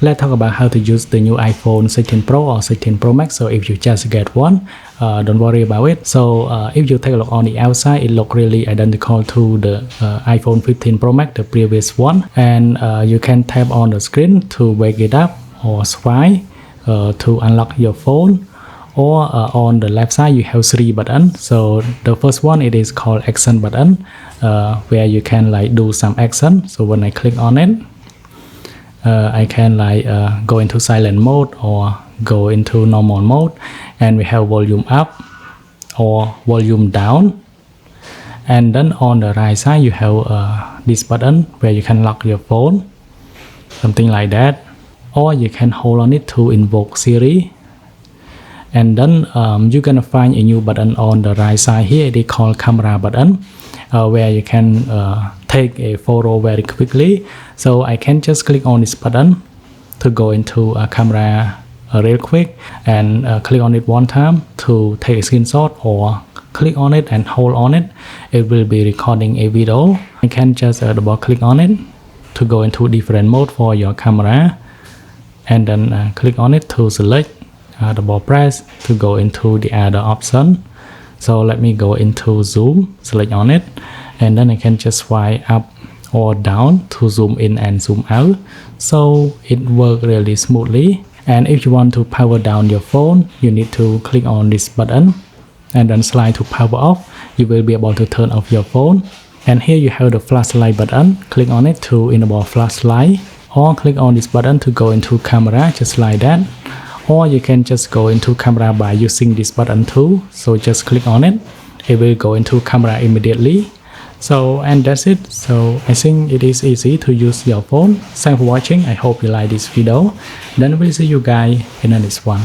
Let's talk about how to use the new iPhone 16 Pro or 16 Pro Max. So if you just get one, don't worry about it. So if you take a look on the outside, it looks really identical to the iPhone 15 Pro Max, the previous one. And you can tap on the screen to wake it up or swipe to unlock your phone. Or on the left side, you have 3 buttons. So the first one, it is called action button, where you can like do some action. So when I click on it, I can like go into silent mode or go into normal mode, and we have volume up or volume down. And then on the right side you have this button where you can lock your phone, something like that, or you can hold on it to invoke Siri. And then you're gonna find a new button on the right side here. It is called camera button, where you can take a photo very quickly. So I can just click on this button to go into a camera real quick, and click on it one time to take a screenshot, or click on it and hold on it. It will be recording a video. I can just double click on it to go into different mode for your camera, and then click on it to select, double press to go into the other option. So let me go into zoom, select on it, and then I can just swipe up or down to zoom in and zoom out. So it works really smoothly. And if you want to power down your phone, you need to click on this button and then slide to power off. You will be able to turn off your phone. And here you have the flashlight button. Click on it to enable flashlight, or click on this button to go into camera, just like that. Or you can just go into camera by using this button too. So just click on it, it will go into camera immediately. So, and that's it. So I think it is easy to use your phone. Thanks for watching. I hope you like this video. Then we'll see you guys in the next one.